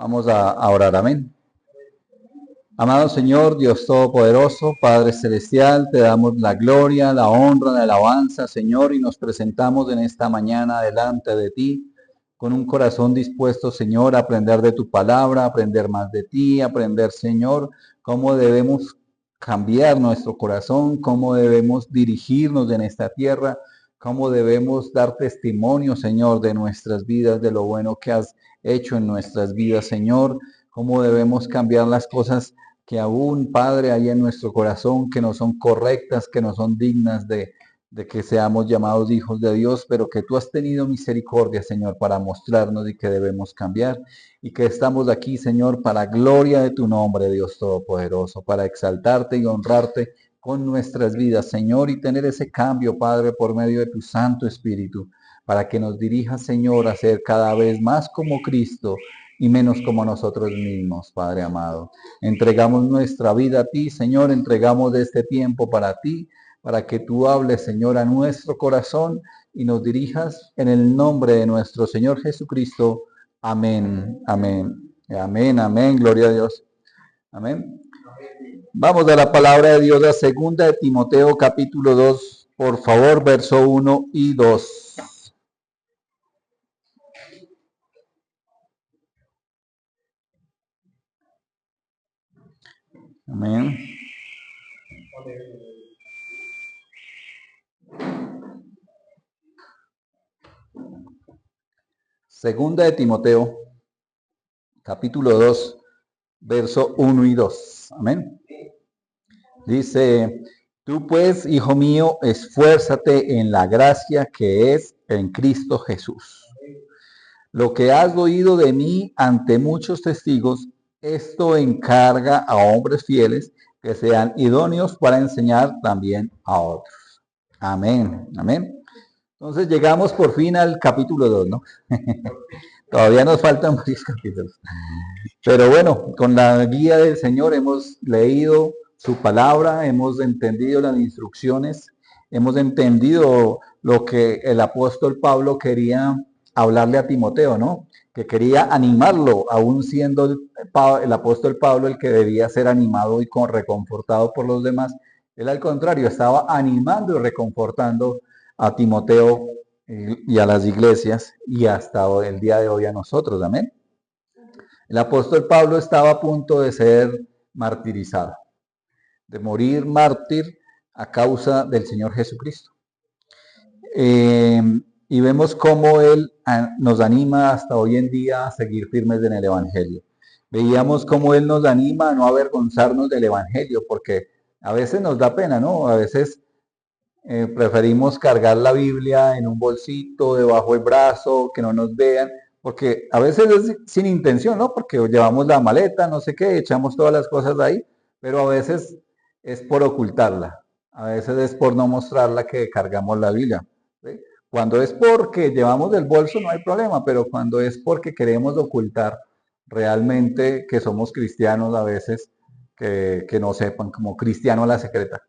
Vamos a orar, amén. Amado Señor, Dios Todopoderoso, Padre Celestial, te damos la gloria, la honra, la alabanza, Señor, y nos presentamos en esta mañana delante de ti, con un corazón dispuesto, Señor, a aprender de tu palabra, a aprender más de ti, a aprender, Señor, cómo debemos cambiar nuestro corazón, cómo debemos dirigirnos en esta tierra, cómo debemos dar testimonio, Señor, de nuestras vidas, de lo bueno que has hecho en nuestras vidas, Señor, cómo debemos cambiar las cosas que aún, Padre, hay en nuestro corazón que no son correctas, que no son dignas de que seamos llamados hijos de Dios, pero que tú has tenido misericordia, Señor, para mostrarnos y que debemos cambiar y que estamos aquí, Señor, para gloria de tu nombre, Dios Todopoderoso, para exaltarte y honrarte con nuestras vidas, Señor, y tener ese cambio, Padre, por medio de tu Santo Espíritu, para que nos dirija, Señor, a ser cada vez más como Cristo y menos como nosotros mismos, Padre amado. Entregamos nuestra vida a ti, Señor, entregamos este tiempo para ti, para que tú hables, Señor, a nuestro corazón y nos dirijas en el nombre de nuestro Señor Jesucristo. Amén, amén, amén, amén, gloria a Dios. Amén. Vamos a la palabra de Dios, la segunda de Timoteo, capítulo 2, por favor, verso 1 y 2. Amén. Segunda de Timoteo, capítulo 2, verso 1 y 2. Amén. Dice, tú pues, hijo mío, esfuérzate en la gracia que es en Cristo Jesús. Lo que has oído de mí ante muchos testigos, esto encarga a hombres fieles que sean idóneos para enseñar también a otros. Amén, amén. Entonces llegamos por fin al capítulo 2, ¿no? Todavía nos faltan varios capítulos. Pero bueno, con la guía del Señor hemos leído su palabra, hemos entendido las instrucciones, hemos entendido lo que el apóstol Pablo quería hablarle a Timoteo, ¿no? Que quería animarlo, aún siendo el apóstol Pablo el que debía ser animado y reconfortado por los demás. Él al contrario, estaba animando y reconfortando a Timoteo y a las iglesias y hasta el día de hoy a nosotros, amén. El apóstol Pablo estaba a punto de ser martirizado, de morir mártir a causa del Señor Jesucristo. Y vemos cómo Él nos anima hasta hoy en día a seguir firmes en el Evangelio. Veíamos cómo Él nos anima a no avergonzarnos del Evangelio, porque a veces nos da pena, ¿no? A veces preferimos cargar la Biblia en un bolsito, debajo del brazo, que no nos vean, porque a veces es sin intención, ¿no? Porque llevamos la maleta, no sé qué, echamos todas las cosas ahí, pero a veces es por ocultarla, a veces es por no mostrarla que cargamos la Biblia. ¿Sí? Cuando es porque llevamos el bolso no hay problema, pero cuando es porque queremos ocultar realmente que somos cristianos, a veces que no sepan, como cristiano a la secreta.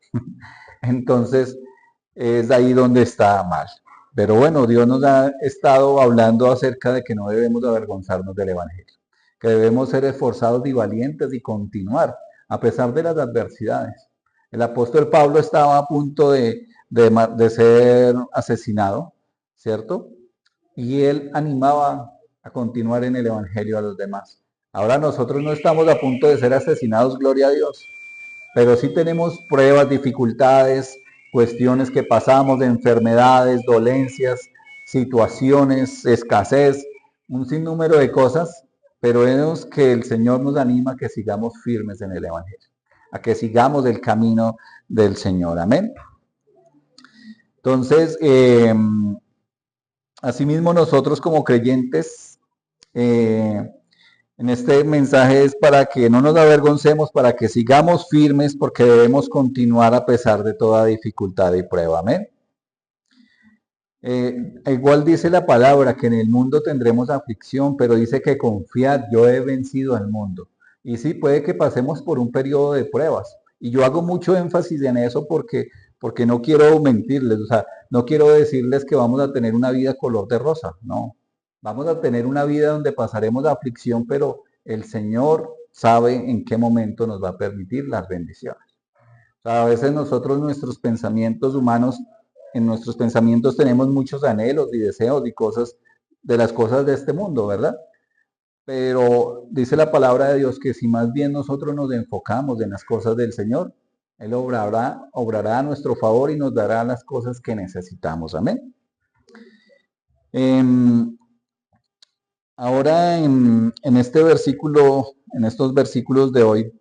Entonces, es ahí donde está mal. Pero bueno, Dios nos ha estado hablando acerca de que no debemos avergonzarnos del Evangelio, que debemos ser esforzados y valientes y continuar a pesar de las adversidades. El apóstol Pablo estaba a punto de ser asesinado, ¿cierto? Y él animaba a continuar en el Evangelio a los demás. Ahora nosotros no estamos a punto de ser asesinados, gloria a Dios, pero sí tenemos pruebas, dificultades, cuestiones que pasamos, de enfermedades, dolencias, situaciones, escasez, un sinnúmero de cosas, pero vemos que el Señor nos anima a que sigamos firmes en el Evangelio, a que sigamos el camino del Señor. Amén. Entonces, asimismo nosotros como creyentes, en este mensaje es para que no nos avergoncemos, para que sigamos firmes, porque debemos continuar a pesar de toda dificultad y prueba. Amén. Igual dice la palabra que en el mundo tendremos aflicción, pero dice que confiad, yo he vencido al mundo. Y sí, puede que pasemos por un periodo de pruebas. Y yo hago mucho énfasis en eso porque no quiero mentirles, o sea, no quiero decirles que vamos a tener una vida color de rosa, no. Vamos a tener una vida donde pasaremos aflicción, pero el Señor sabe en qué momento nos va a permitir las bendiciones. O sea, a veces nosotros, nuestros pensamientos humanos, en nuestros pensamientos tenemos muchos anhelos y deseos y cosas de las cosas de este mundo, ¿verdad? Pero dice la palabra de Dios que si más bien nosotros nos enfocamos en las cosas del Señor, Él obrará a nuestro favor y nos dará las cosas que necesitamos. Amén. Ahora en este versículo, en estos versículos de hoy,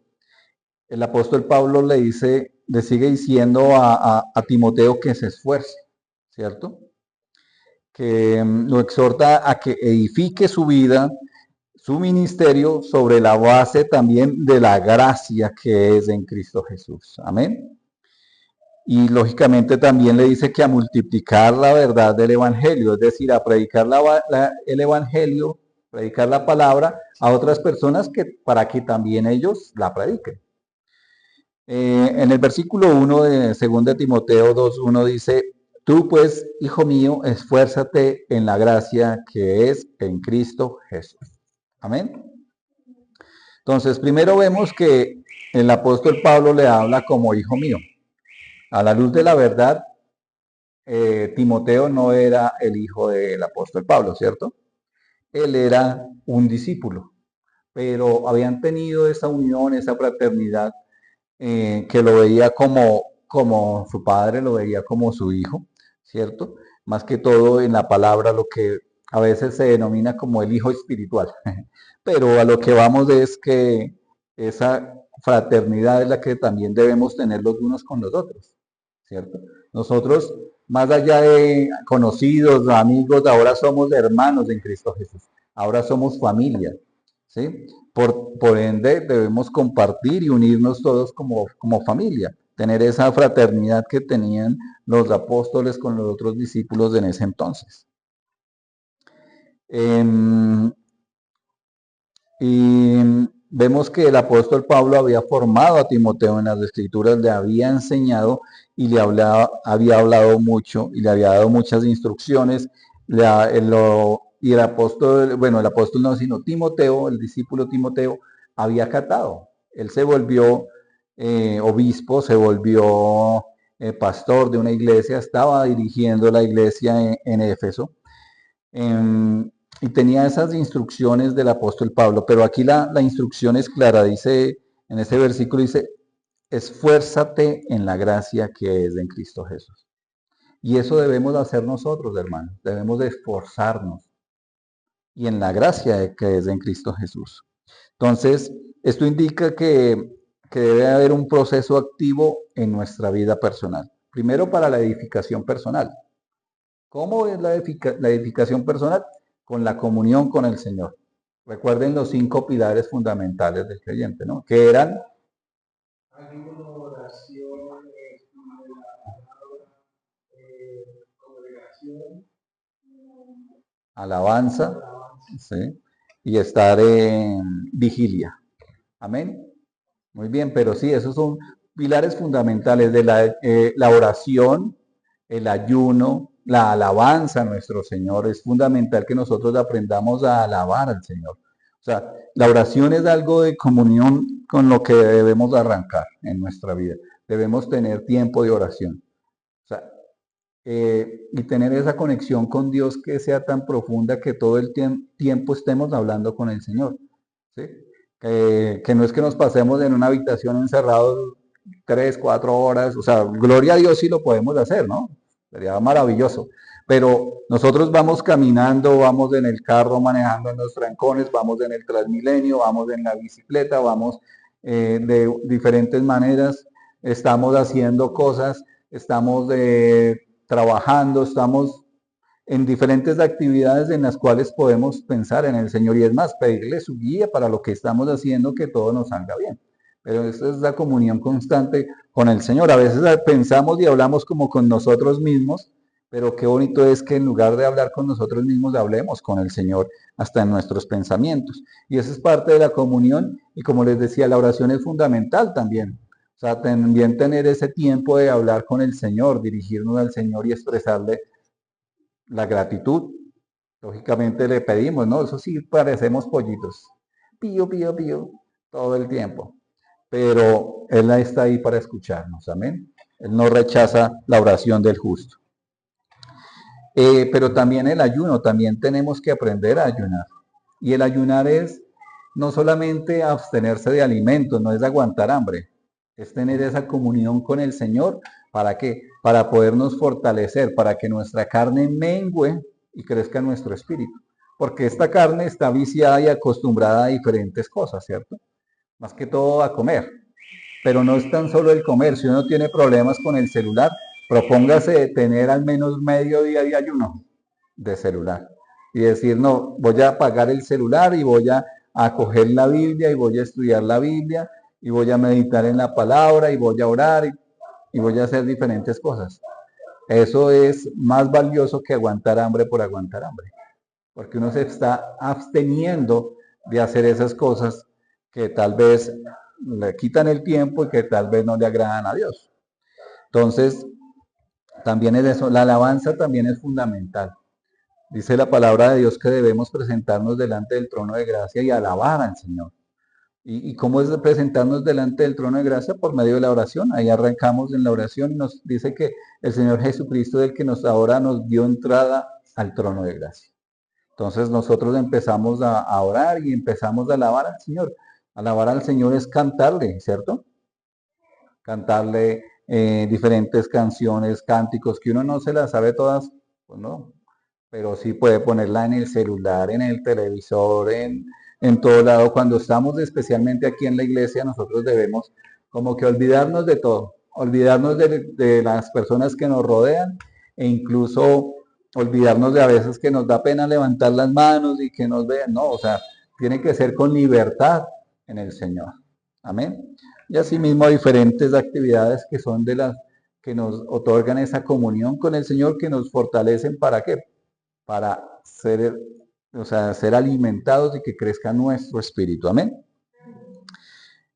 el apóstol Pablo le sigue diciendo a Timoteo que se esfuerce, ¿cierto? Que lo exhorta a que edifique su vida, su ministerio sobre la base también de la gracia que es en Cristo Jesús. Amén. Y lógicamente también le dice que a multiplicar la verdad del Evangelio, es decir, a predicar el Evangelio, predicar la palabra a otras personas para que también ellos la prediquen. En el versículo 1 de 2 Timoteo 2:1 dice, tú pues, hijo mío, esfuérzate en la gracia que es en Cristo Jesús. Amén. Entonces, primero vemos que el apóstol Pablo le habla como hijo mío. A la luz de la verdad, Timoteo no era el hijo del apóstol Pablo, ¿cierto? Él era un discípulo, pero habían tenido esa unión, esa fraternidad, que lo veía como su padre, lo veía como su hijo, ¿cierto? Más que todo en la palabra, lo que a veces se denomina como el hijo espiritual. Pero a lo que vamos es que esa fraternidad es la que también debemos tener los unos con los otros, ¿cierto? Nosotros, más allá de conocidos, amigos, ahora somos hermanos en Cristo Jesús, ahora somos familia, ¿sí? Por ende, debemos compartir y unirnos todos como familia, tener esa fraternidad que tenían los apóstoles con los otros discípulos en ese entonces. Y vemos que el apóstol Pablo había formado a Timoteo en las escrituras, le había enseñado y había hablado mucho y le había dado muchas instrucciones. Y el apóstol, bueno, el apóstol no, sino Timoteo, el discípulo Timoteo, había acatado. Él se volvió obispo, se volvió pastor de una iglesia, estaba dirigiendo la iglesia en Éfeso. Y tenía esas instrucciones del apóstol Pablo, pero aquí la instrucción es clara, dice, en este versículo dice, esfuérzate en la gracia que es en Cristo Jesús. Y eso debemos hacer nosotros, hermanos, debemos de esforzarnos y en la gracia que es en Cristo Jesús. Entonces, esto indica que debe haber un proceso activo en nuestra vida personal. Primero para la edificación personal. ¿Cómo es la edificación personal? Con la comunión con el Señor. Recuerden los 5 pilares fundamentales del creyente, ¿no? Que eran ayuno, oración, congregación, alabanza, ¿sí? Y estar en vigilia. Amén. Muy bien, pero sí, esos son pilares fundamentales de la oración, el ayuno, la alabanza a nuestro Señor. Es fundamental que nosotros aprendamos a alabar al Señor. O sea, la oración es algo de comunión con lo que debemos arrancar en nuestra vida. Debemos tener tiempo de oración. O sea, y tener esa conexión con Dios que sea tan profunda que todo el tiempo estemos hablando con el Señor. ¿Sí? Que no es que nos pasemos en una habitación encerrados 3, 4 horas, o sea, gloria a Dios si lo podemos hacer, ¿no? Sería maravilloso. Pero nosotros vamos caminando, vamos en el carro manejando en los trancones, vamos en el Transmilenio, vamos en la bicicleta, vamos de diferentes maneras, estamos haciendo cosas, estamos trabajando, estamos en diferentes actividades en las cuales podemos pensar en el Señor y es más, pedirle su guía para lo que estamos haciendo, que todo nos salga bien. Pero esa es la comunión constante con el Señor. A veces pensamos y hablamos como con nosotros mismos, pero qué bonito es que en lugar de hablar con nosotros mismos, hablemos con el Señor hasta en nuestros pensamientos. Y eso es parte de la comunión y como les decía, la oración es fundamental también. O sea, también tener ese tiempo de hablar con el Señor, dirigirnos al Señor y expresarle la gratitud. Lógicamente le pedimos, ¿no? Eso sí, parecemos pollitos. pío, pío, pío, todo el tiempo. Pero Él está ahí para escucharnos, amén. Él no rechaza la oración del justo. Pero también el ayuno, también tenemos que aprender a ayunar. Y el ayunar es no solamente abstenerse de alimentos, no es aguantar hambre, es tener esa comunión con el Señor. ¿Para qué? Para podernos fortalecer, para que nuestra carne mengüe y crezca nuestro espíritu. Porque esta carne está viciada y acostumbrada a diferentes cosas, ¿cierto? Más que todo a comer. Pero no es tan solo el comer. Si uno tiene problemas con el celular, propóngase tener al menos medio día de ayuno de celular. Y decir, no, voy a apagar el celular y voy a coger la Biblia y voy a estudiar la Biblia y voy a meditar en la palabra y voy a orar y voy a hacer diferentes cosas. Eso es más valioso que aguantar hambre por aguantar hambre. Porque uno se está absteniendo de hacer esas cosas que tal vez le quitan el tiempo y que tal vez no le agradan a Dios. Entonces, también es eso. La alabanza también es fundamental. Dice la palabra de Dios que debemos presentarnos delante del trono de gracia y alabar al Señor. ¿Y cómo es presentarnos delante del trono de gracia? Por medio de la oración. Ahí arrancamos en la oración y nos dice que el Señor Jesucristo es el que ahora nos dio entrada al trono de gracia. Entonces nosotros empezamos a orar y empezamos a alabar al Señor. Alabar al Señor es cantarle, ¿cierto? Cantarle diferentes canciones, cánticos, que uno no se las sabe todas, pues no, pero sí puede ponerla en el celular, en el televisor, en todo lado. Cuando estamos especialmente aquí en la iglesia, nosotros debemos como que olvidarnos de todo, olvidarnos de las personas que nos rodean e incluso olvidarnos de a veces que nos da pena levantar las manos y que nos vean. No, o sea, tiene que ser con libertad en el Señor. Amén. Y asimismo diferentes actividades que son de las que nos otorgan esa comunión con el Señor, que nos fortalecen. ¿Para qué? Para ser alimentados y que crezca nuestro espíritu. Amén.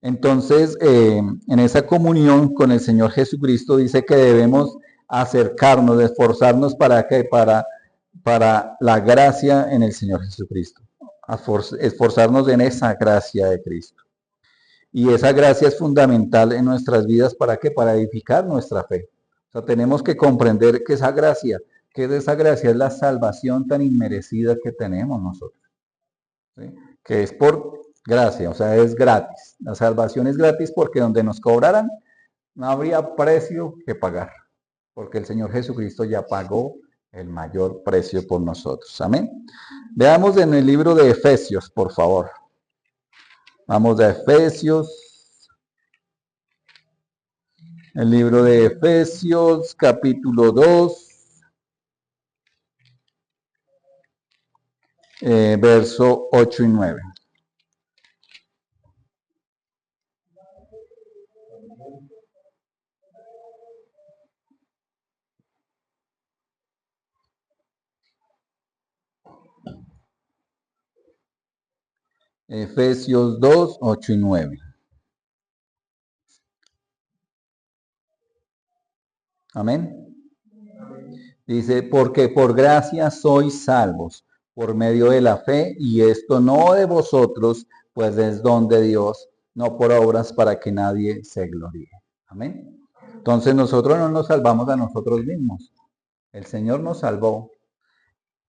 Entonces, en esa comunión con el Señor Jesucristo dice que debemos acercarnos, esforzarnos para qué, para la gracia en el Señor Jesucristo. Esforzarnos en esa gracia de Cristo. Y esa gracia es fundamental en nuestras vidas. ¿Para qué? Para edificar nuestra fe. O sea, tenemos que comprender que esa gracia, que de esa gracia es la salvación tan inmerecida que tenemos nosotros. ¿Sí? Que es por gracia, o sea, es gratis. La salvación es gratis porque donde nos cobraran no habría precio que pagar. Porque el Señor Jesucristo ya pagó el mayor precio por nosotros. Amén. Veamos en el libro de Efesios, por favor. Vamos a Efesios. El libro de Efesios, capítulo 2, verso 8 y 9. Efesios 2, 8 y 9. Amén. Dice, porque por gracia sois salvos, por medio de la fe, y esto no de vosotros, pues es don de Dios, no por obras para que nadie se gloríe. Amén. Entonces nosotros no nos salvamos a nosotros mismos. El Señor nos salvó.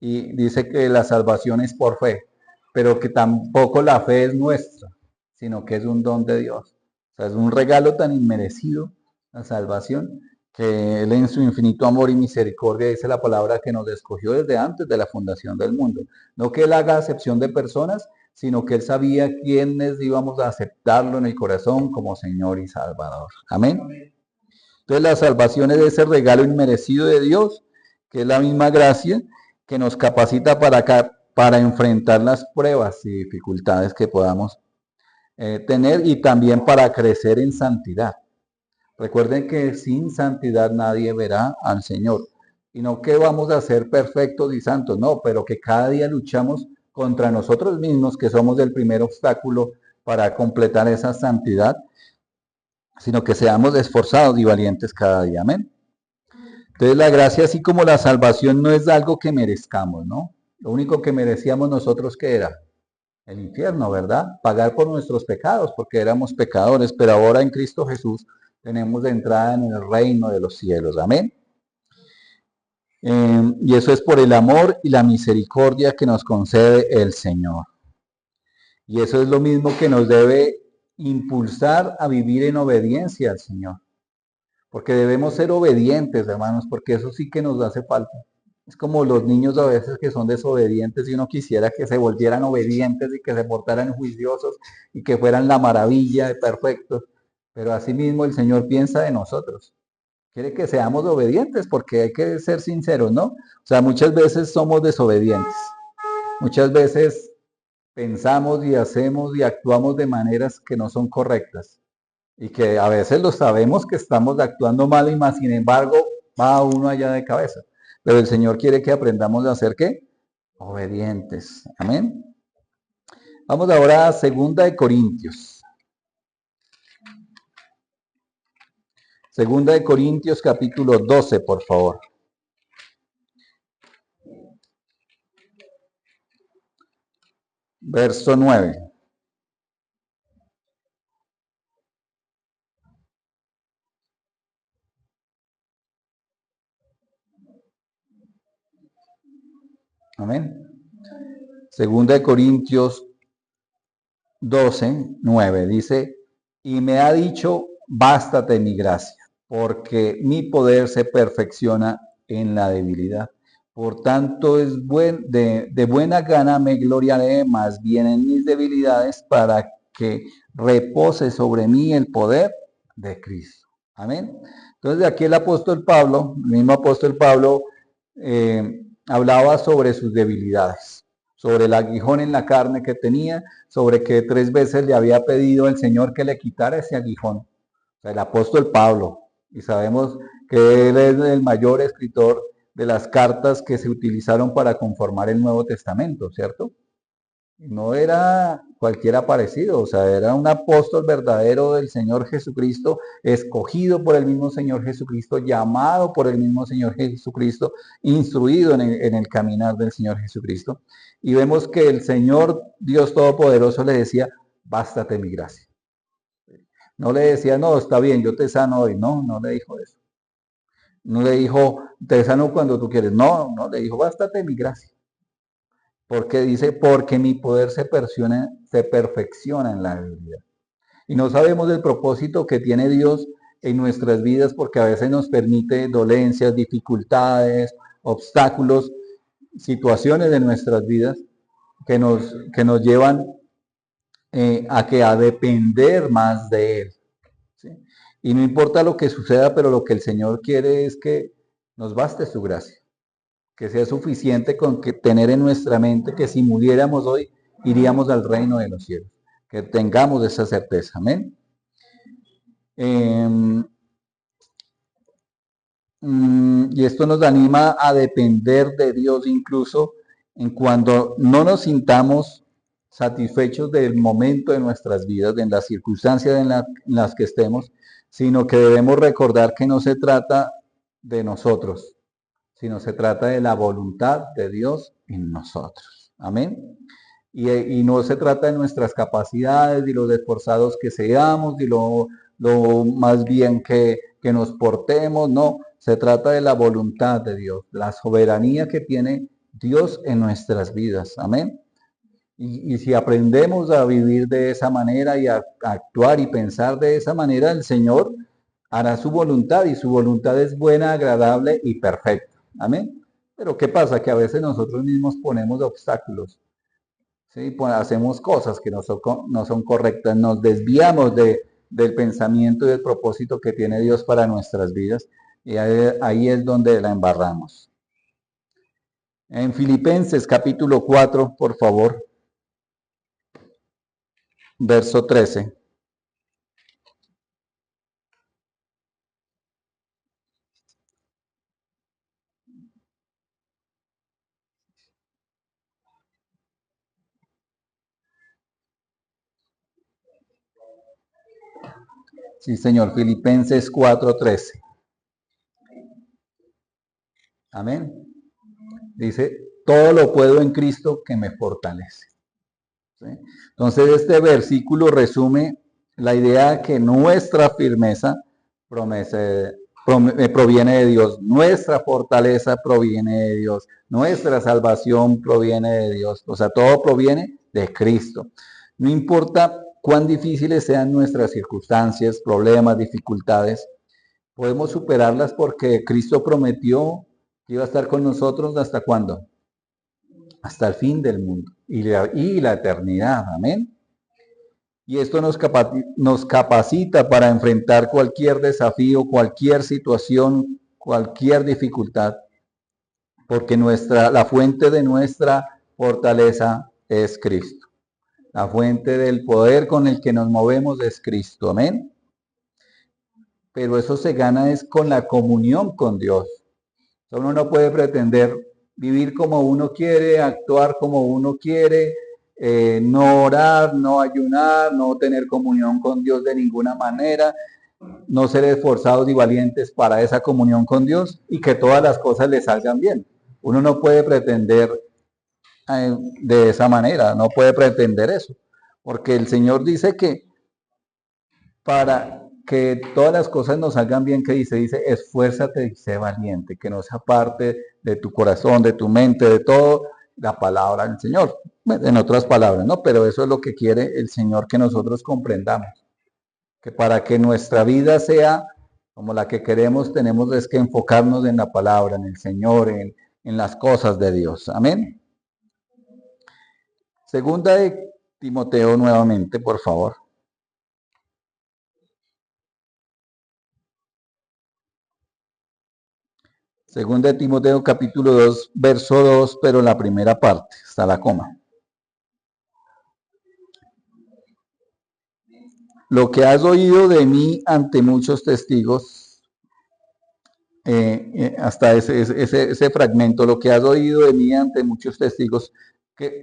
Y dice que la salvación es por fe, pero que tampoco la fe es nuestra, sino que es un don de Dios. O sea, es un regalo tan inmerecido, la salvación, que Él en su infinito amor y misericordia, dice la palabra, que nos escogió desde antes de la fundación del mundo. No que Él haga acepción de personas, sino que Él sabía quiénes íbamos a aceptarlo en el corazón como Señor y Salvador. Amén. Entonces la salvación es ese regalo inmerecido de Dios, que es la misma gracia que nos capacita para enfrentar las pruebas y dificultades que podamos tener, y también para crecer en santidad. Recuerden que sin santidad nadie verá al Señor. Y no que vamos a ser perfectos y santos, no, pero que cada día luchamos contra nosotros mismos, que somos el primer obstáculo para completar esa santidad, sino que seamos esforzados y valientes cada día. Amén. Entonces la gracia, así como la salvación, no es algo que merezcamos, ¿no? Lo único que merecíamos nosotros, ¿qué era? el infierno, ¿verdad? Pagar por nuestros pecados, porque éramos pecadores, pero ahora en Cristo Jesús tenemos de entrada en el reino de los cielos. Amén. Y eso es por el amor y la misericordia que nos concede el Señor. Y eso es lo mismo que nos debe impulsar a vivir en obediencia al Señor. Porque debemos ser obedientes, hermanos, porque eso sí que nos hace falta. Es como los niños a veces que son desobedientes y uno quisiera que se volvieran obedientes y que se portaran juiciosos y que fueran la maravilla de perfectos. Pero asimismo el Señor piensa de nosotros. Quiere que seamos obedientes porque hay que ser sinceros, ¿no? O sea, muchas veces somos desobedientes. Muchas veces pensamos y hacemos y actuamos de maneras que no son correctas y que a veces lo sabemos que estamos actuando mal y más, sin embargo, va uno allá de cabeza. Pero el Señor quiere que aprendamos a ser ¿qué? Obedientes. Amén. Vamos ahora a 2 de Corintios. 2 de Corintios capítulo 12, por favor. Verso 9. Amén. 2 de Corintios 12, 9 dice, y me ha dicho, bástate mi gracia, porque mi poder se perfecciona en la debilidad. Por tanto, de buena gana me gloriaré más bien en mis debilidades para que repose sobre mí el poder de Cristo. Amén. Entonces, aquí el apóstol Pablo, el mismo apóstol Pablo, hablaba sobre sus debilidades, sobre el aguijón en la carne que tenía, sobre que 3 veces le había pedido el Señor que le quitara ese aguijón. O sea, el apóstol Pablo, y sabemos que él es el mayor escritor de las cartas que se utilizaron para conformar el Nuevo Testamento, ¿cierto? No era cualquiera parecido, o sea, era un apóstol verdadero del Señor Jesucristo, escogido por el mismo Señor Jesucristo, llamado por el mismo Señor Jesucristo, instruido en el caminar del Señor Jesucristo. Y vemos que el Señor Dios Todopoderoso le decía, bástate mi gracia. No le decía, no, está bien, yo te sano hoy. No, no le dijo eso. No le dijo, te sano cuando tú quieres. No, no, le dijo, bástate mi gracia. Porque dice, porque mi poder se perfecciona en la debilidad. Y no sabemos el propósito que tiene Dios en nuestras vidas porque a veces nos permite dolencias, dificultades, obstáculos, situaciones de nuestras vidas que nos llevan a depender más de Él. ¿Sí? Y no importa lo que suceda, pero lo que el Señor quiere es que nos baste su gracia. Que sea suficiente con que tener en nuestra mente que si muriéramos hoy, iríamos al reino de los cielos. Que tengamos esa certeza. Amén. Y esto nos anima a depender de Dios incluso en cuando no nos sintamos satisfechos del momento de nuestras vidas, en las circunstancias en las que estemos, sino que debemos recordar que no se trata de nosotros, sino se trata de la voluntad de Dios en nosotros. Amén. Y no se trata de nuestras capacidades y los esforzados que seamos y lo más bien que nos portemos, no. Se trata de la voluntad de Dios, la soberanía que tiene Dios en nuestras vidas. Amén. Y si aprendemos a vivir de esa manera y a actuar y pensar de esa manera, el Señor hará su voluntad y su voluntad es buena, agradable y perfecta. Amén. Pero ¿qué pasa? Que a veces nosotros mismos ponemos obstáculos. ¿Sí? Pues hacemos cosas que no son correctas, nos desviamos del pensamiento y del propósito que tiene Dios para nuestras vidas y ahí es donde la embarramos. En Filipenses capítulo 4, por favor, verso 13. Sí, señor, Filipenses 4:13. Amén. Dice, todo lo puedo en Cristo que me fortalece. ¿sí? Entonces este versículo resume la idea que nuestra firmeza proviene de Dios, nuestra fortaleza proviene de Dios, nuestra salvación proviene de Dios, o sea, todo proviene de Cristo. No importa cuán difíciles sean nuestras circunstancias, problemas, dificultades, podemos superarlas porque Cristo prometió que iba a estar con nosotros hasta cuándo, hasta el fin del mundo y la eternidad, amén. Y esto nos capacita para enfrentar cualquier desafío, cualquier situación, cualquier dificultad, porque la fuente de nuestra fortaleza es Cristo. La fuente del poder con el que nos movemos es Cristo, amén. Pero eso se gana es con la comunión con Dios. Uno no puede pretender vivir como uno quiere, actuar como uno quiere, no orar, no ayunar, no tener comunión con Dios de ninguna manera, no ser esforzados y valientes para esa comunión con Dios y que todas las cosas le salgan bien. Uno no puede pretender de esa manera, no puede pretender eso, porque el Señor dice que para que todas las cosas nos salgan bien, que dice, esfuérzate y sé valiente, que no se aparte de tu corazón, de tu mente, de todo, la palabra del Señor. En otras palabras, ¿no? Pero eso es lo que quiere el Señor que nosotros comprendamos. Que para que nuestra vida sea como la que queremos, tenemos es que enfocarnos en la palabra, en el Señor, en las cosas de Dios. Amén. Segunda de Timoteo nuevamente, por favor. Segunda de Timoteo capítulo 2, verso 2, pero la primera parte, está la coma. Lo que has oído de mí ante muchos testigos, hasta ese fragmento, lo que has oído de mí ante muchos testigos,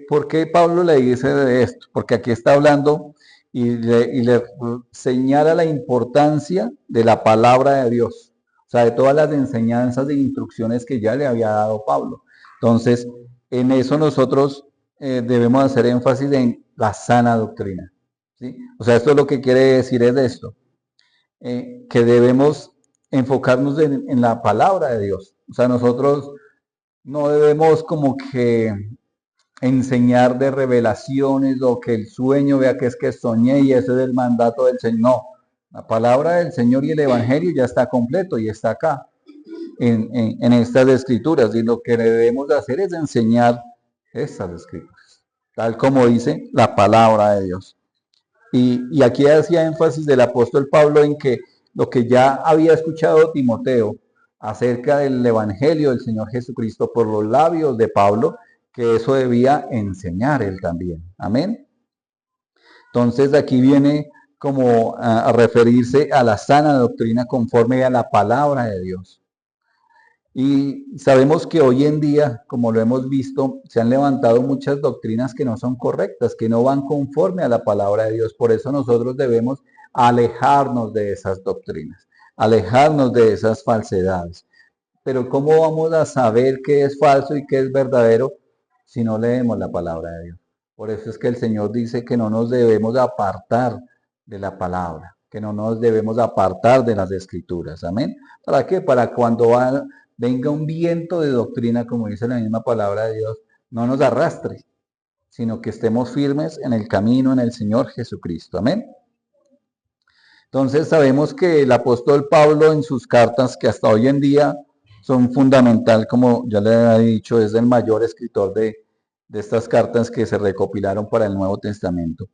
¿por qué Pablo le dice de esto? Porque aquí está hablando y le señala la importancia de la palabra de Dios. O sea, de todas las enseñanzas e instrucciones que ya le había dado Pablo. Entonces, en eso nosotros debemos hacer énfasis en la sana doctrina. ¿Sí? O sea, esto es lo que quiere decir es esto, que debemos enfocarnos en la palabra de Dios. O sea, nosotros no debemos como que enseñar de revelaciones o que el sueño vea que es que soñé y ese es el mandato del Señor. No, la palabra del Señor y el Evangelio ya está completo y está acá en estas escrituras, y lo que debemos hacer es enseñar estas escrituras, tal como dice la palabra de Dios. Y aquí hacía énfasis del apóstol Pablo en que lo que ya había escuchado Timoteo acerca del Evangelio del Señor Jesucristo por los labios de Pablo, que eso debía enseñar él también. Amén. Entonces aquí viene como a referirse a la sana doctrina conforme a la palabra de Dios. Y sabemos que hoy en día, como lo hemos visto, se han levantado muchas doctrinas que no son correctas, que no van conforme a la palabra de Dios. Por eso nosotros debemos alejarnos de esas doctrinas, alejarnos de esas falsedades. Pero ¿cómo vamos a saber qué es falso y qué es verdadero si no leemos la palabra de Dios? Por eso es que el Señor dice que no nos debemos apartar de la palabra, que no nos debemos apartar de las escrituras. Amén. ¿Para qué? Para cuando venga un viento de doctrina, como dice la misma palabra de Dios, no nos arrastre, sino que estemos firmes en el camino en el Señor Jesucristo. Amén. Entonces sabemos que el apóstol Pablo en sus cartas, que hasta hoy en día son fundamental, como ya le he dicho, es el mayor escritor de estas cartas que se recopilaron para el Nuevo Testamento.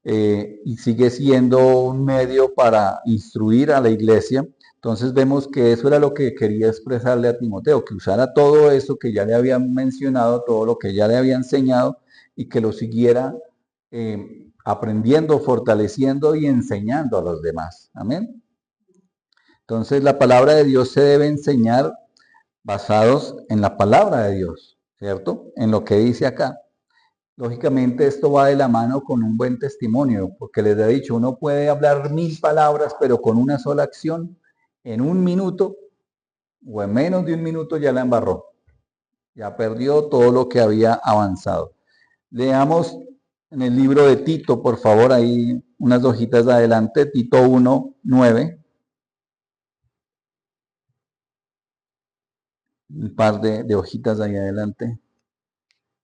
Y sigue siendo un medio para instruir a la iglesia. Entonces vemos que eso era lo que quería expresarle a Timoteo, que usara todo eso que ya le había mencionado, todo lo que ya le había enseñado y que lo siguiera aprendiendo, fortaleciendo y enseñando a los demás. Amén. Entonces la palabra de Dios se debe enseñar basados en la palabra de Dios, ¿cierto? En lo que dice acá. Lógicamente esto va de la mano con un buen testimonio, porque les he dicho, uno puede hablar 1000 palabras, pero con una sola acción, en un minuto o en menos de un minuto ya la embarró. Ya perdió todo lo que había avanzado. Leamos En el libro de Tito, por favor, ahí unas hojitas adelante, Tito 1:9. Un par de hojitas ahí adelante.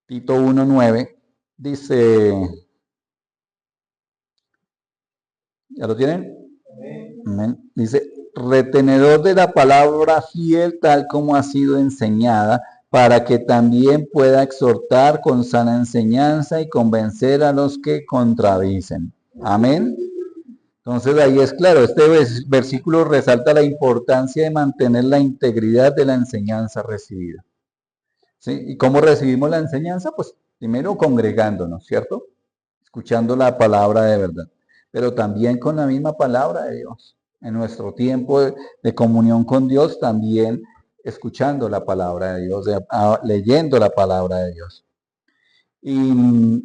Tito 1:9 dice, ¿ya lo tienen? Amén. Dice, retenedor de la palabra fiel tal como ha sido enseñada, para que también pueda exhortar con sana enseñanza y convencer a los que contradicen. Amén. Entonces ahí es claro, este versículo resalta la importancia de mantener la integridad de la enseñanza recibida. ¿Sí? ¿Y cómo recibimos la enseñanza? Pues primero congregándonos, ¿cierto? Escuchando la palabra de verdad, pero también con la misma palabra de Dios. En nuestro tiempo de comunión con Dios, también escuchando la palabra de Dios, leyendo la palabra de Dios. Y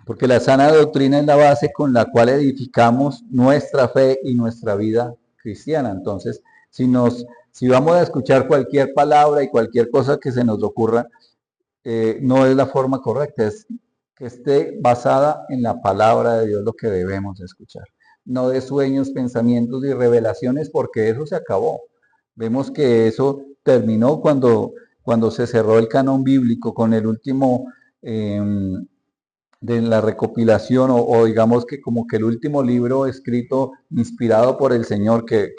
porque la sana doctrina es la base con la cual edificamos nuestra fe y nuestra vida cristiana. Entonces, si vamos a escuchar cualquier palabra y cualquier cosa que se nos ocurra, no es la forma correcta, es que esté basada en la palabra de Dios lo que debemos escuchar. No de sueños, pensamientos y revelaciones, porque eso se acabó. Vemos que eso terminó cuando se cerró el canon bíblico con el último de la recopilación o digamos que como que el último libro escrito, inspirado por el Señor, que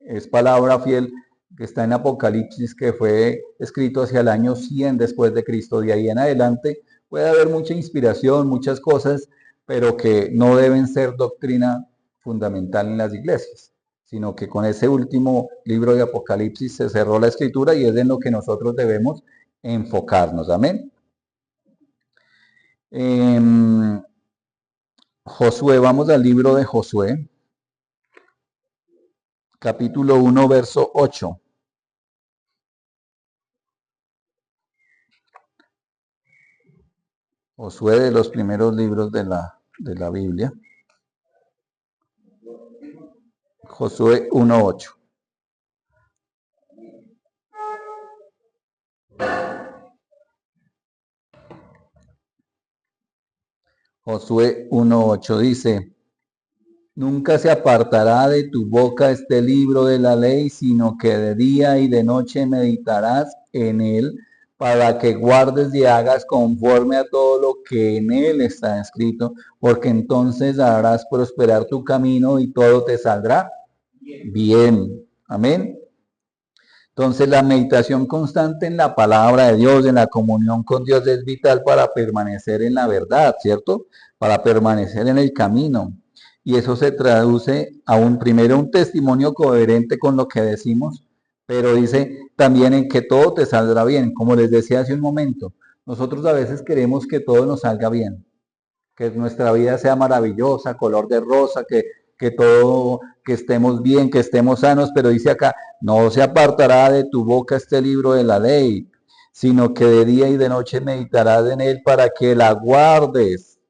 es palabra fiel, que está en Apocalipsis, que fue escrito hacia el año 100 después de Cristo. De ahí en adelante puede haber mucha inspiración, muchas cosas, pero que no deben ser doctrina fundamental en las iglesias, sino que con ese último libro de Apocalipsis se cerró la escritura y es en lo que nosotros debemos enfocarnos. Amén. Josué, vamos al libro de Josué, capítulo 1, verso 8. Josué, de los primeros libros de la Biblia. Josué 1:8. Josué 1:8 dice, nunca se apartará de tu boca este libro de la ley, sino que de día y de noche meditarás en él, para que guardes y hagas conforme a todo lo que en él está escrito, porque entonces harás prosperar tu camino y todo te saldrá bien. Amén. Entonces la meditación constante en la palabra de Dios, en la comunión con Dios es vital para permanecer en la verdad, ¿cierto? Para permanecer en el camino. Y eso se traduce primero un testimonio coherente con lo que decimos, pero dice también en que todo te saldrá bien. Como les decía hace un momento, nosotros a veces queremos que todo nos salga bien, que nuestra vida sea maravillosa, color de rosa, que todo, que estemos bien, que estemos sanos, pero dice acá, no se apartará de tu boca este libro de la ley, sino que de día y de noche meditarás en él para que la guardes,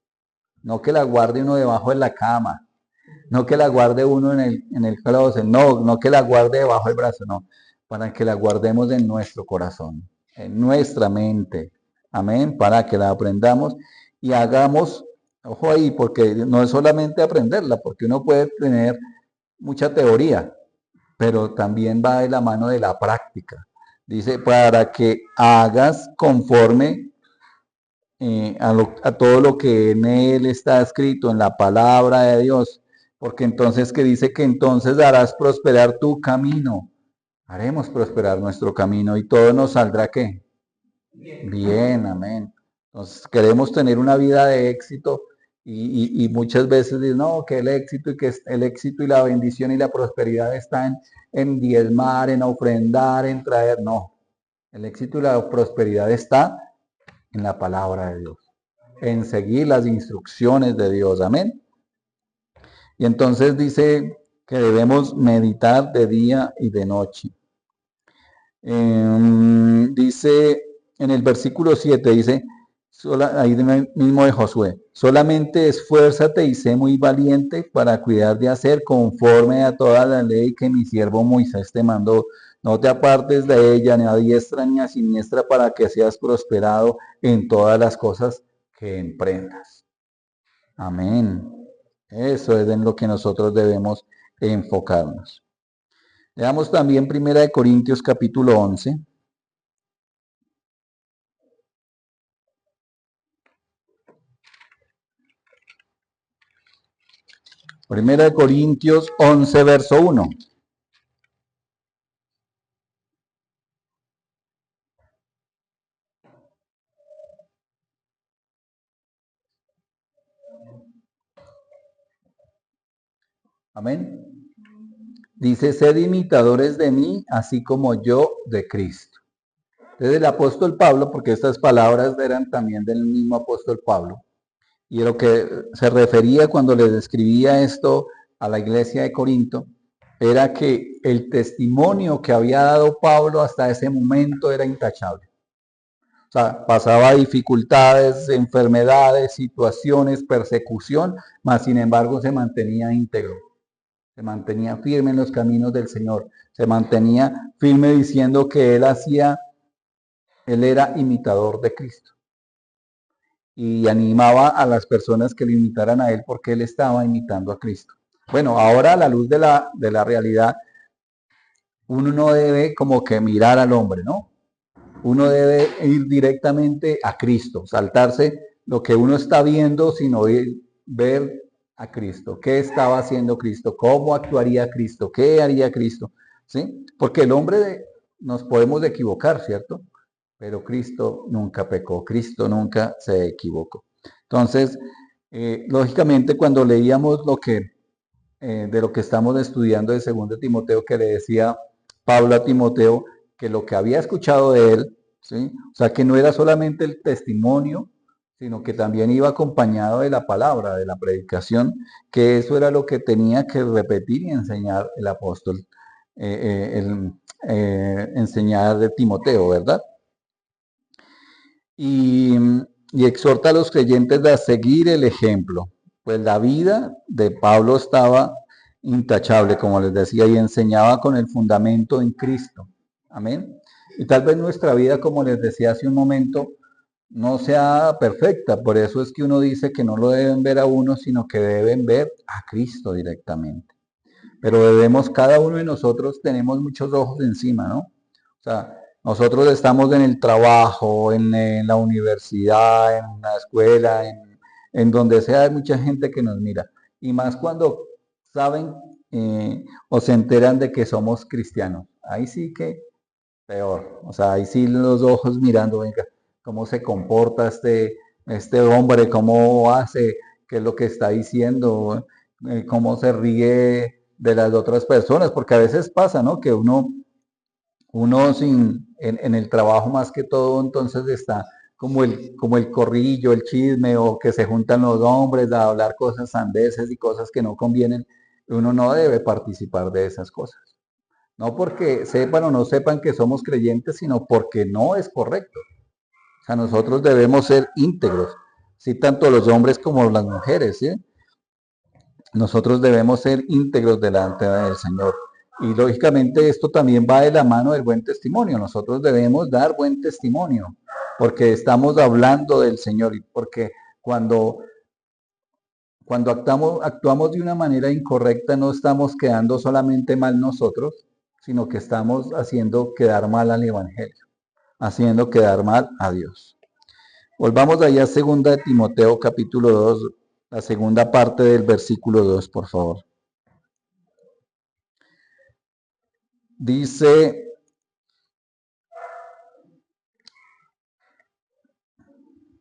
no que la guarde uno debajo de la cama, no que la guarde uno en el closet, no que la guarde debajo del brazo, no, para que la guardemos en nuestro corazón, en nuestra mente, amén, para que la aprendamos y hagamos, ojo ahí, porque no es solamente aprenderla, porque uno puede tener mucha teoría, pero también va de la mano de la práctica. Dice, para que hagas conforme a todo lo que en él está escrito, en la palabra de Dios, porque entonces que dice que entonces harás prosperar tu camino, haremos prosperar nuestro camino y todo nos saldrá ¿qué? Bien, amén. Entonces queremos tener una vida de éxito y muchas veces dicen, no, que el éxito el éxito y la bendición y la prosperidad están en diezmar, en ofrendar, en traer, no. El éxito y la prosperidad está en la palabra de Dios, en seguir las instrucciones de Dios, amén. Y entonces dice que debemos meditar de día y de noche. Dice en el versículo 7, dice, ahí mismo de Josué, solamente esfuérzate y sé muy valiente para cuidar de hacer conforme a toda la ley que mi siervo Moisés te mandó. No te apartes de ella, ni a diestra ni a siniestra, para que seas prosperado en todas las cosas que emprendas. Amén. Eso es en lo que nosotros debemos enfocarnos. Leamos también 1 Corintios capítulo 11. Primera de Corintios 11, verso 1. Amén. Dice, sed imitadores de mí, así como yo de Cristo. Entonces el apóstol Pablo, porque estas palabras eran también del mismo apóstol Pablo, y lo que se refería cuando les describía esto a la iglesia de Corinto, era que el testimonio que había dado Pablo hasta ese momento era intachable. O sea, pasaba dificultades, enfermedades, situaciones, persecución, mas sin embargo se mantenía íntegro, se mantenía firme en los caminos del Señor, se mantenía firme diciendo que él era imitador de Cristo. Y animaba a las personas que lo imitaran a él porque él estaba imitando a Cristo. Bueno, ahora a la luz de la realidad, uno no debe como que mirar al hombre, ¿no? Uno debe ir directamente a Cristo, saltarse lo que uno está viendo, sino ver a Cristo. ¿Qué estaba haciendo Cristo? ¿Cómo actuaría Cristo? ¿Qué haría Cristo? ¿Sí? Porque el hombre nos podemos equivocar, ¿cierto? Pero Cristo nunca pecó, Cristo nunca se equivocó. Entonces, lógicamente, cuando leíamos de lo que estamos estudiando de 2 Timoteo, que le decía Pablo a Timoteo, que lo que había escuchado de él, ¿sí? O sea, que no era solamente el testimonio, sino que también iba acompañado de la palabra, de la predicación, que eso era lo que tenía que repetir y enseñar el apóstol, enseñar de Timoteo, ¿verdad? Y, y exhorta a los creyentes a seguir el ejemplo, pues la vida de Pablo estaba intachable, como les decía, y enseñaba con el fundamento en Cristo. Amén. Y tal vez nuestra vida, como les decía hace un momento, no sea perfecta. Por eso es que uno dice que no lo deben ver a uno, sino que deben ver a Cristo directamente. Pero debemos, cada uno de nosotros tenemos muchos ojos encima, ¿no? O sea, nosotros estamos en el trabajo, en la universidad, en la escuela, en donde sea, hay mucha gente que nos mira. Y más cuando saben o se enteran de que somos cristianos. Ahí sí que peor. O sea, ahí sí los ojos mirando, venga, cómo se comporta este hombre, cómo hace, qué es lo que está diciendo, cómo se ríe de las otras personas, porque a veces pasa, ¿no? Que uno en el trabajo más que todo, entonces está como el corrillo, el chisme, o que se juntan los hombres a hablar cosas sandeces y cosas que no convienen. Uno no debe participar de esas cosas. No porque sepan o no sepan que somos creyentes, sino porque no es correcto. O sea, nosotros debemos ser íntegros, sí, tanto los hombres como las mujeres, ¿sí? Nosotros debemos ser íntegros delante del Señor. Y lógicamente esto también va de la mano del buen testimonio. Nosotros debemos dar buen testimonio, porque estamos hablando del Señor y porque cuando, cuando actuamos de una manera incorrecta, no estamos quedando solamente mal nosotros, sino que estamos haciendo quedar mal al Evangelio, haciendo quedar mal a Dios. Volvamos allá a 2 Timoteo capítulo 2, la segunda parte del versículo 2, por favor. Dice,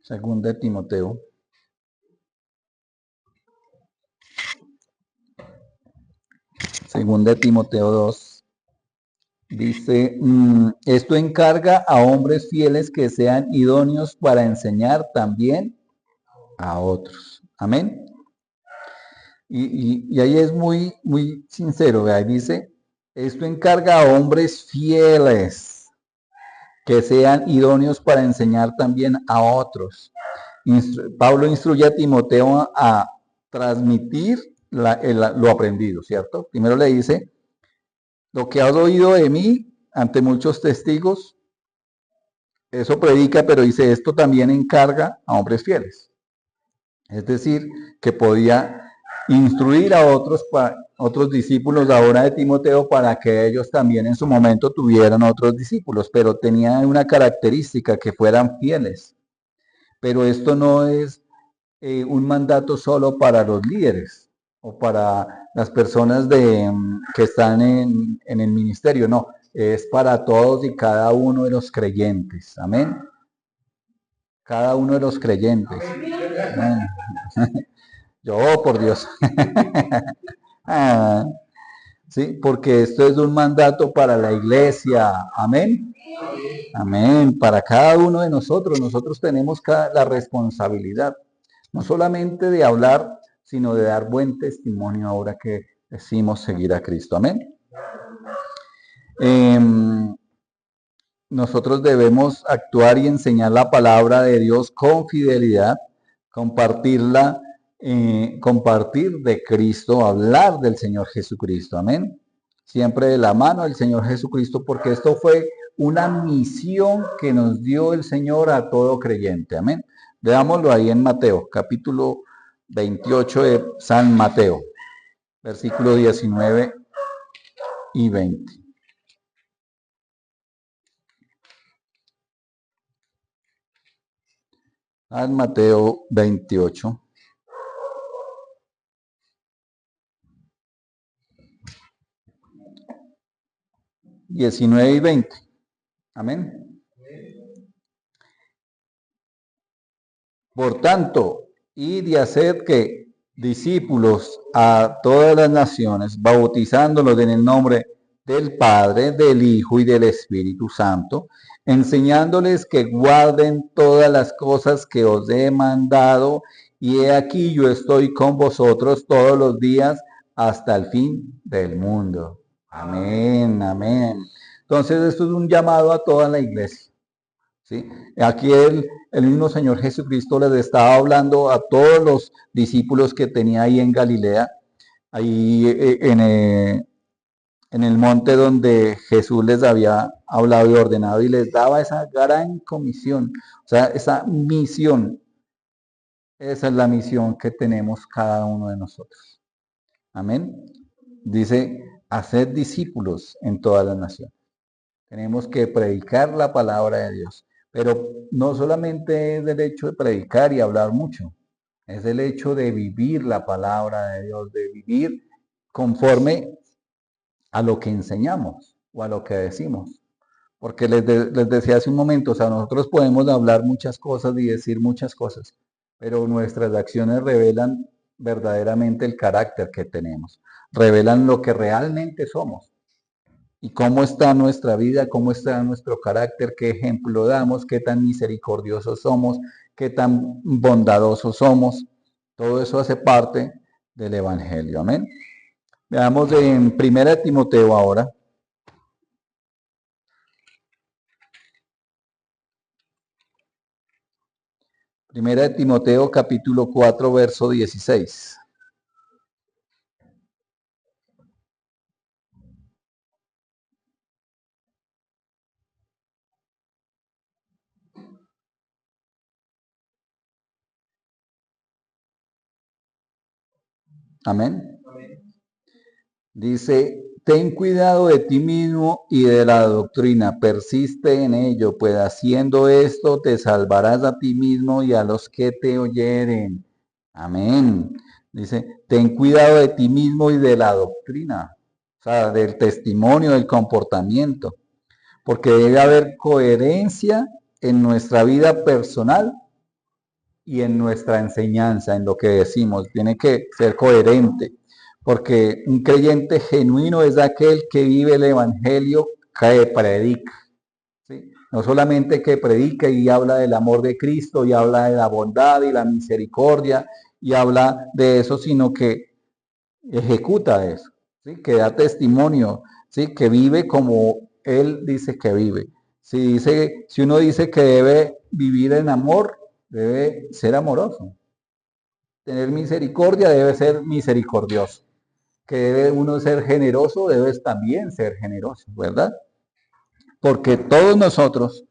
2 Timoteo. Segunda de Timoteo 2. Dice, esto encarga a hombres fieles que sean idóneos para enseñar también a otros. Amén. Y ahí es muy, muy sincero, ¿verdad? Dice, esto encarga a hombres fieles que sean idóneos para enseñar también a otros. Pablo instruye a Timoteo a transmitir lo aprendido, ¿cierto? Primero le dice, lo que has oído de mí ante muchos testigos, eso predica, pero dice, esto también encarga a hombres fieles. Es decir, que podía instruir a otros discípulos ahora de Timoteo para que ellos también en su momento tuvieran otros discípulos, pero tenía una característica, que fueran fieles. Pero esto no es un mandato solo para los líderes o para las personas que están en el ministerio, no, es para todos y cada uno de los creyentes. Amén. Cada uno de los creyentes. Amén. Yo, por Dios. Ah, sí, porque esto es un mandato para la iglesia. Amén. Amén. Para cada uno de nosotros. Nosotros tenemos la responsabilidad, no solamente de hablar, sino de dar buen testimonio ahora que decimos seguir a Cristo. Amén. Nosotros debemos actuar y enseñar la palabra de Dios con fidelidad, compartirla, compartir de Cristo, hablar del Señor Jesucristo. Amén. Siempre de la mano del Señor Jesucristo, porque esto fue una misión que nos dio el Señor a todo creyente. Amén. Veámoslo ahí en Mateo, capítulo 28 de San Mateo, versículo 19 y 20. San Mateo 28. 19 y 20. Amén. Por tanto, id y haced que discípulos a todas las naciones, bautizándolos en el nombre del Padre, del Hijo y del Espíritu Santo, enseñándoles que guarden todas las cosas que os he mandado, y he aquí yo estoy con vosotros todos los días hasta el fin del mundo. Amén, amén. Entonces esto es un llamado a toda la iglesia. ¿Sí? Aquí el mismo Señor Jesucristo les estaba hablando a todos los discípulos que tenía ahí en Galilea, ahí en el monte donde Jesús les había hablado y ordenado, y les daba esa gran comisión, o sea, esa misión. Esa es la misión que tenemos cada uno de nosotros. Amén. Dice, haced discípulos en todas las naciones. Tenemos que predicar la palabra de Dios. Pero no solamente es el hecho de predicar y hablar mucho, es el hecho de vivir la palabra de Dios, de vivir conforme a lo que enseñamos o a lo que decimos. Porque les decía hace un momento, o sea, nosotros podemos hablar muchas cosas y decir muchas cosas, pero nuestras acciones revelan verdaderamente el carácter que tenemos, revelan lo que realmente somos. Y cómo está nuestra vida, cómo está nuestro carácter, qué ejemplo damos, qué tan misericordiosos somos, qué tan bondadosos somos. Todo eso hace parte del Evangelio. Amén. Veamos en 1 Timoteo ahora. 1 Timoteo capítulo 4, verso 16. Amén. Dice, ten cuidado de ti mismo y de la doctrina, persiste en ello, pues haciendo esto te salvarás a ti mismo y a los que te oyeren. Amén. Dice, ten cuidado de ti mismo y de la doctrina, o sea, del testimonio, del comportamiento, porque debe haber coherencia en nuestra vida personal y en nuestra enseñanza, en lo que decimos. Tiene que ser coherente, porque un creyente genuino es aquel que vive el evangelio que predica. ¿Sí? No solamente que predica y habla del amor de Cristo y habla de la bondad y la misericordia y habla de eso, sino que ejecuta eso, ¿sí? Que da testimonio, ¿sí? Que vive como Él dice que vive. Si uno dice que debe vivir en amor, debe ser amoroso. Tener misericordia, debe ser misericordioso. Que debe uno ser generoso, debes también ser generoso, ¿verdad? Porque todos nosotros,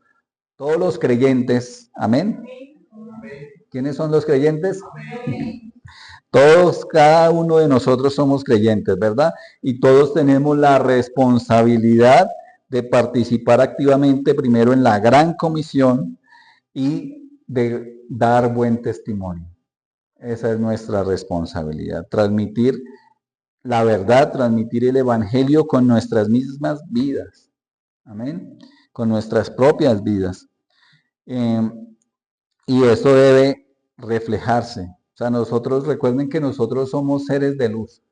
todos los creyentes, amén, ¿Quiénes son los creyentes? Todos, cada uno de nosotros somos creyentes, ¿verdad? Y todos tenemos la responsabilidad de participar activamente primero en la gran comisión y de dar buen testimonio. Esa es nuestra responsabilidad, transmitir la verdad, transmitir el evangelio con nuestras mismas vidas. Amén. Con nuestras propias vidas. Y eso debe reflejarse. O sea, nosotros, recuerden que nosotros somos seres de luz,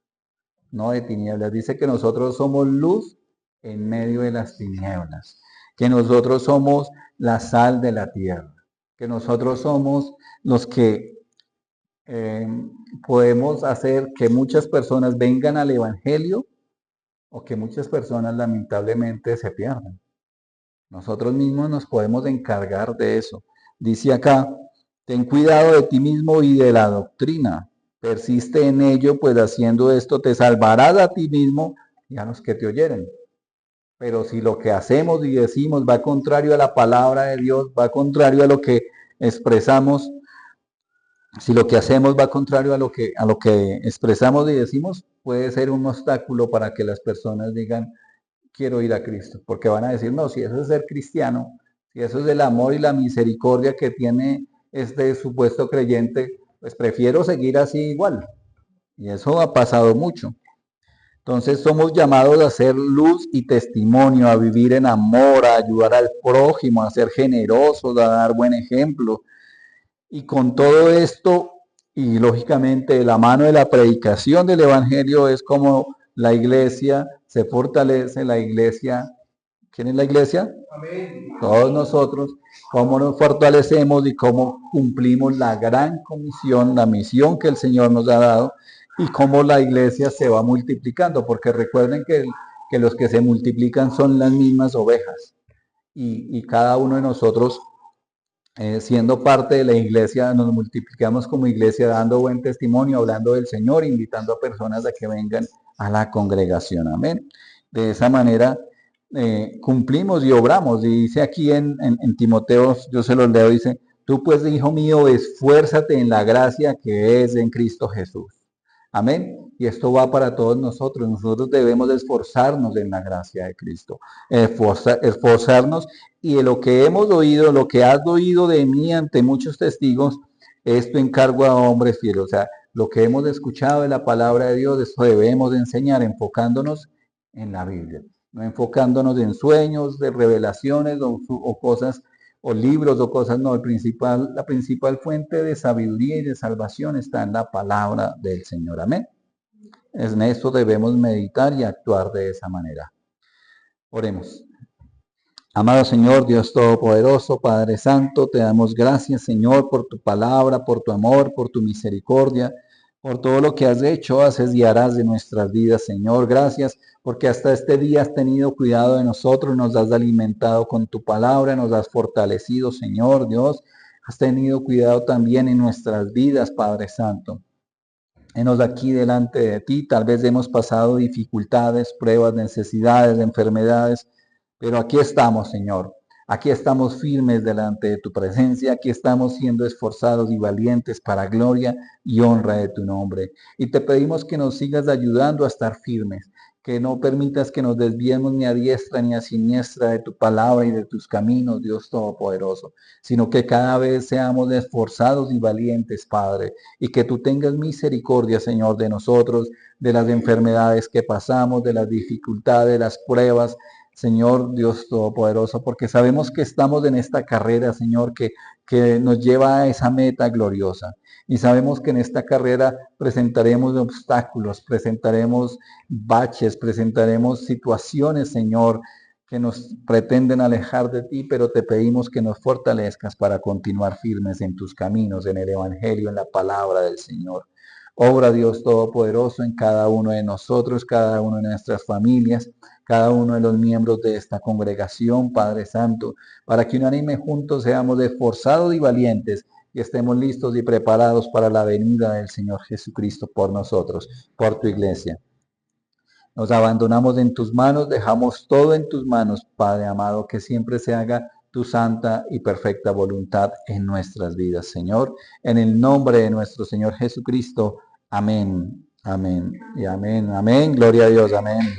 no de tinieblas. Dice que nosotros somos luz en medio de las tinieblas, que nosotros somos la sal de la tierra, que nosotros somos los que podemos hacer que muchas personas vengan al Evangelio o que muchas personas lamentablemente se pierdan. Nosotros mismos nos podemos encargar de eso. Dice acá, ten cuidado de ti mismo y de la doctrina. Persiste en ello, pues haciendo esto te salvarás a ti mismo y a los que te oyeren. Pero si lo que hacemos y decimos va contrario a la palabra de Dios, va contrario a lo que expresamos, si lo que hacemos va contrario a lo que expresamos y decimos, puede ser un obstáculo para que las personas digan, quiero ir a Cristo, porque van a decir, no, si eso es ser cristiano, si eso es el amor y la misericordia que tiene este supuesto creyente, pues prefiero seguir así igual. Y eso ha pasado mucho. Entonces somos llamados a ser luz y testimonio, a vivir en amor, a ayudar al prójimo, a ser generosos, a dar buen ejemplo. Y con todo esto, y lógicamente de la mano de la predicación del Evangelio, es como la iglesia se fortalece, la iglesia. ¿Quién es la iglesia? Amén. Todos nosotros, cómo nos fortalecemos y cómo cumplimos la gran comisión, la misión que el Señor nos ha dado y cómo la iglesia se va multiplicando, porque recuerden que los que se multiplican son las mismas ovejas y cada uno de nosotros, siendo parte de la iglesia, nos multiplicamos como iglesia dando buen testimonio, hablando del Señor, invitando a personas a que vengan a la congregación. Amén. De esa manera cumplimos y obramos. Y dice aquí en Timoteo, yo se los leo, dice, tú pues, hijo mío, esfuérzate en la gracia que es en Cristo Jesús. Amén. Y esto va para todos nosotros. Nosotros debemos esforzarnos en la gracia de Cristo. Esforzarnos y de lo que hemos oído, lo que has oído de mí ante muchos testigos, esto encargo a hombres fieles. O sea, lo que hemos escuchado de la palabra de Dios, esto debemos de enseñar enfocándonos en la Biblia. No enfocándonos en sueños, de revelaciones o cosas, o libros o cosas, no. La principal fuente de sabiduría y de salvación está en la palabra del Señor. Amén. En eso debemos meditar y actuar de esa manera. Oremos. Amado Señor, Dios Todopoderoso, Padre Santo, te damos gracias, Señor, por tu palabra, por tu amor, por tu misericordia, por todo lo que has hecho, haces y harás de nuestras vidas, Señor. Gracias porque hasta este día has tenido cuidado de nosotros, nos has alimentado con tu palabra, nos has fortalecido, Señor Dios. Has tenido cuidado también en nuestras vidas, Padre Santo. Enos aquí delante de ti, tal vez hemos pasado dificultades, pruebas, necesidades, enfermedades, pero aquí estamos, Señor. Aquí estamos firmes delante de tu presencia, aquí estamos siendo esforzados y valientes para gloria y honra de tu nombre. Y te pedimos que nos sigas ayudando a estar firmes, que no permitas que nos desviemos ni a diestra ni a siniestra de tu palabra y de tus caminos, Dios Todopoderoso, sino que cada vez seamos esforzados y valientes, Padre, y que tú tengas misericordia, Señor, de nosotros, de las enfermedades que pasamos, de las dificultades, de las pruebas, Señor Dios Todopoderoso, porque sabemos que estamos en esta carrera, Señor, que nos lleva a esa meta gloriosa. Y sabemos que en esta carrera presentaremos obstáculos, presentaremos baches, presentaremos situaciones, Señor, que nos pretenden alejar de ti, pero te pedimos que nos fortalezcas para continuar firmes en tus caminos, en el Evangelio, en la palabra del Señor. Obra Dios Todopoderoso en cada uno de nosotros, cada uno de nuestras familias, cada uno de los miembros de esta congregación, Padre Santo, para que unánime juntos seamos esforzados y valientes y estemos listos y preparados para la venida del Señor Jesucristo por nosotros, por tu iglesia. Nos abandonamos en tus manos, dejamos todo en tus manos, Padre amado, que siempre se haga tu santa y perfecta voluntad en nuestras vidas, Señor. En el nombre de nuestro Señor Jesucristo. Amén. Amén. Y amén. Amén. Gloria a Dios. Amén.